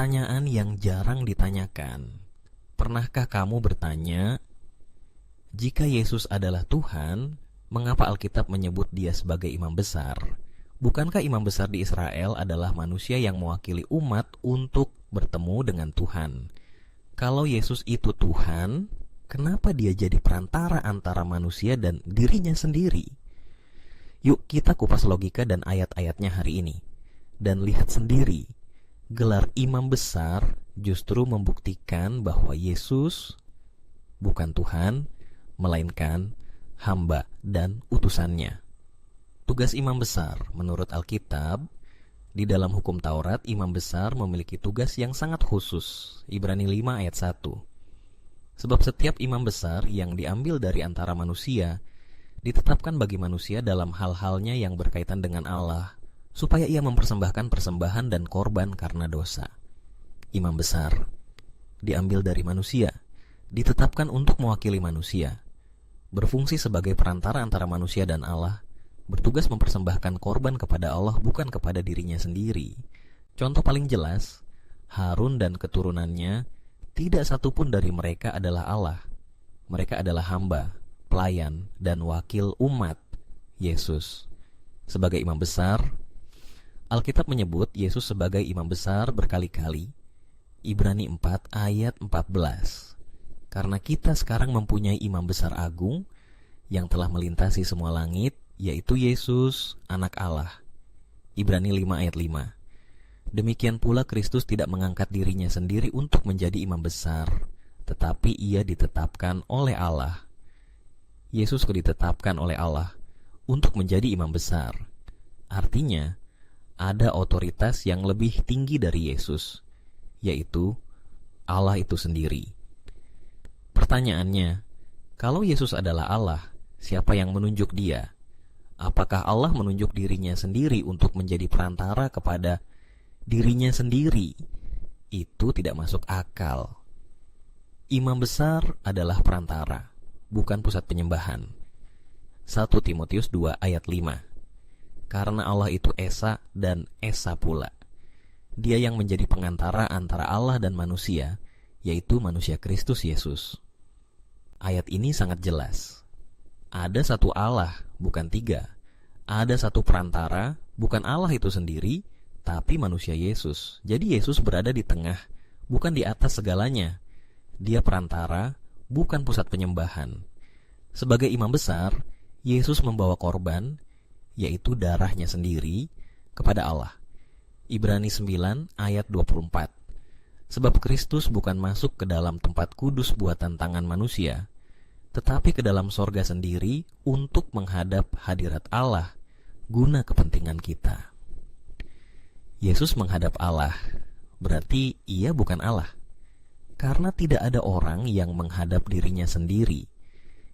Pertanyaan yang jarang ditanyakan. Pernahkah kamu bertanya, jika Yesus adalah Tuhan, mengapa Alkitab menyebut dia sebagai imam besar? Bukankah imam besar di Israel adalah manusia yang mewakili umat untuk bertemu dengan Tuhan? Kalau Yesus itu Tuhan, kenapa dia jadi perantara antara manusia dan dirinya sendiri? Yuk kita kupas logika dan ayat-ayatnya hari ini. Dan lihat sendiri, gelar imam besar justru membuktikan bahwa Yesus bukan Tuhan, melainkan hamba dan utusannya. Tugas imam besar menurut Alkitab, di dalam hukum Taurat, imam besar memiliki tugas yang sangat khusus. Ibrani 5 ayat 1. Sebab setiap imam besar yang diambil dari antara manusia, ditetapkan bagi manusia dalam hal-halnya yang berkaitan dengan Allah, supaya ia mempersembahkan persembahan dan korban karena dosa. Imam besar diambil dari manusia, ditetapkan untuk mewakili manusia, berfungsi sebagai perantara antara manusia dan Allah, bertugas mempersembahkan korban kepada Allah bukan kepada dirinya sendiri. Contoh paling jelas, Harun dan keturunannya, tidak satupun dari mereka adalah Allah. Mereka adalah hamba, pelayan, dan wakil umat Yesus. Sebagai imam besar, Alkitab menyebut Yesus sebagai imam besar berkali-kali. Ibrani 4 ayat 14. Karena kita sekarang mempunyai imam besar agung yang telah melintasi semua langit, yaitu Yesus, anak Allah. Ibrani 5 ayat 5. Demikian pula Kristus tidak mengangkat dirinya sendiri untuk menjadi imam besar, tetapi ia ditetapkan oleh Allah. Yesus ditetapkan oleh Allah untuk menjadi imam besar. Artinya, ada otoritas yang lebih tinggi dari Yesus, yaitu Allah itu sendiri. Pertanyaannya, kalau Yesus adalah Allah, siapa yang menunjuk dia? Apakah Allah menunjuk dirinya sendiri untuk menjadi perantara kepada dirinya sendiri? Itu tidak masuk akal. Imam besar adalah perantara, bukan pusat penyembahan. 1 Timotius 2 ayat 5. Karena Allah itu Esa dan Esa pula. Dia yang menjadi pengantara antara Allah dan manusia, yaitu manusia Kristus Yesus. Ayat ini sangat jelas. Ada satu Allah, bukan tiga. Ada satu perantara, bukan Allah itu sendiri, tapi manusia Yesus. Jadi Yesus berada di tengah, bukan di atas segalanya. Dia perantara, bukan pusat penyembahan. Sebagai imam besar, Yesus membawa korban, yaitu darahnya sendiri, kepada Allah. Ibrani 9 ayat 24. Sebab Kristus bukan masuk ke dalam tempat kudus buatan tangan manusia, tetapi ke dalam sorga sendiri untuk menghadap hadirat Allah, guna kepentingan kita. Yesus menghadap Allah, berarti ia bukan Allah. Karena tidak ada orang yang menghadap dirinya sendiri.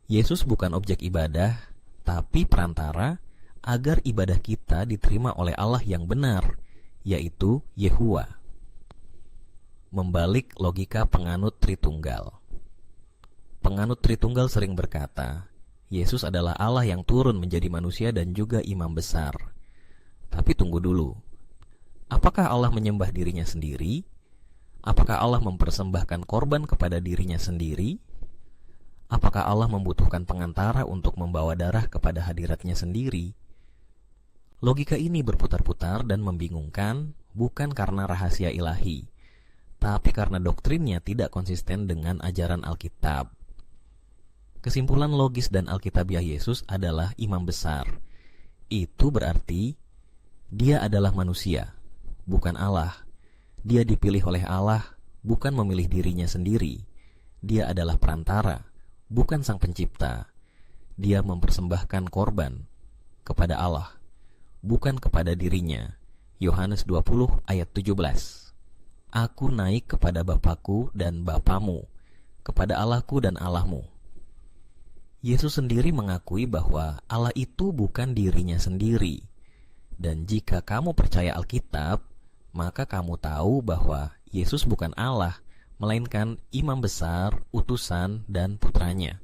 Yesus bukan objek ibadah, tapi perantara agar ibadah kita diterima oleh Allah yang benar, yaitu Yehuwa. Membalik logika penganut Tritunggal. Penganut Tritunggal sering berkata, Yesus adalah Allah yang turun menjadi manusia dan juga imam besar. Tapi tunggu dulu. Apakah Allah menyembah dirinya sendiri? Apakah Allah mempersembahkan korban kepada dirinya sendiri? Apakah Allah membutuhkan pengantara untuk membawa darah kepada hadiratnya sendiri? Logika ini berputar-putar dan membingungkan, bukan karena rahasia ilahi, tapi karena doktrinnya tidak konsisten dengan ajaran Alkitab. Kesimpulan logis dan alkitabiah Yesus adalah imam besar. Itu berarti dia adalah manusia, bukan Allah. Dia dipilih oleh Allah, bukan memilih dirinya sendiri. Dia adalah perantara, bukan sang pencipta. Dia mempersembahkan korban kepada Allah, bukan kepada dirinya. Yohanes 20 ayat 17. Aku naik kepada Bapakku dan Bapamu, kepada Allahku dan Allahmu. Yesus sendiri mengakui bahwa Allah itu bukan dirinya sendiri. Dan jika kamu percaya Alkitab, maka kamu tahu bahwa Yesus bukan Allah, melainkan imam besar, utusan, dan putranya.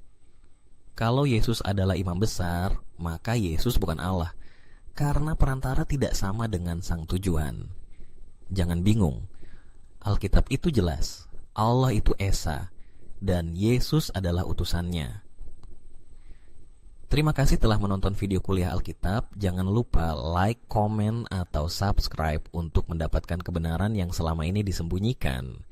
Kalau Yesus adalah imam besar, maka Yesus bukan Allah, karena perantara tidak sama dengan sang tujuan. Jangan bingung. Alkitab itu jelas, Allah itu Esa, dan Yesus adalah utusannya. Terima kasih telah menonton video kuliah Alkitab. Jangan lupa like, komen, atau subscribe untuk mendapatkan kebenaran yang selama ini disembunyikan.